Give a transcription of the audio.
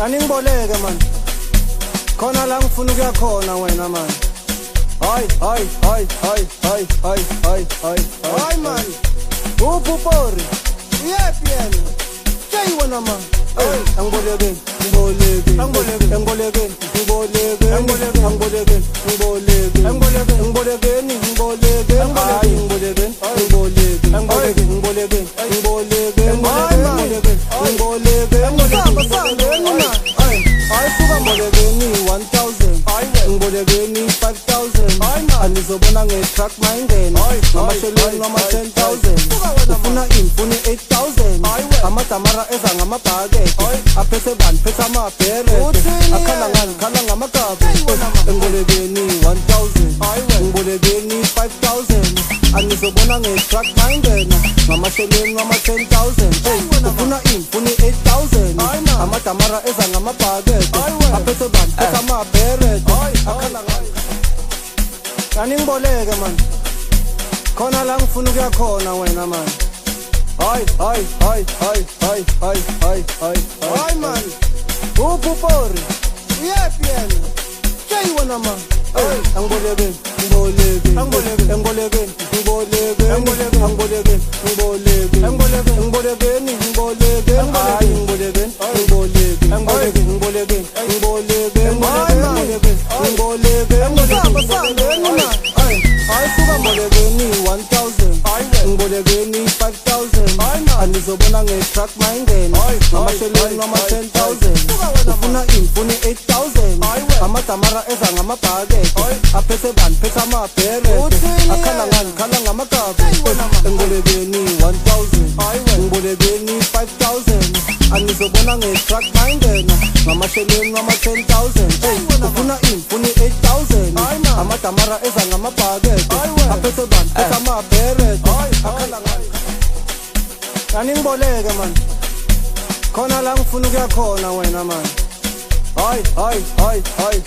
Angiboleke man, khona la ngifuna ukuya khona wena man. Hayi hayi hayi hayi hayi hayi hayi hayi hayi man, upupori yep yena hey wena man. Angiboleke ngiboleke ngiboleke ngiboleke ngiboleke ngiboleke ngiboleke ngiboleke ngiboleke ngiboleke ngiboleke hayi ngiboleke ngiboleke ngiboleke ngiboleke ngiboleke ngiboleke ngiboleke ngiboleke ayisuka mbolekeni 1000 ngibolekeni 5000 anizobona nge-truck mayingena ngamashelweni ngama 10000 ufuna imfuni 8000 amadamara eza ngamabhakede aphethe bani phethe amabhere akhala ngani khala ngamagabe ngibolekeni 1000 ngibolekeni 5000 anizobona nge-truck mayingena ngamashelweni ngama 10000 ufuna imfuni 8000 amadamara eza ngamabhakede aphethe bani phethe amabhere akhala ngani angiboleke man, khona la ngifuna ukuya khona wena man. Hayi hayi hayi hayi hayi hayi hayi hayi hayi man, upupori yep yena hey wena man. Angiboleke ngiboleke ngiboleke ngiboleke ngiboleke ngiboleke ngiboleke ngiboleke ngiboleke ngibolekeni ngiboleke hayi ngiboleke ngiboleke ngiboleke ngiboleke ngiboleke ngiboleke ngiboleke ngiboleke ayisuka mbolekeni 1000 ngibolekeni 5000 anizobona nge-truck mayingena ngamashelweni ngama 10000 ufuna imfuni 8000 amadamara eza ngamabhakede aphethe bani phethe amabhere akhala ngani khala ngamagabe ngibolekeni 1000 ngibolekeni 5000 anizobona nge-truck mayingena ngamashelweni ngama 10000 ufuna imfuni 8000 amadamara eza ngamabhakede aphethe bani phethe amabhere akhala ngani angiboleke man, khona la ngifuna ukuya khona wena man. Hayi hayi hayi hayi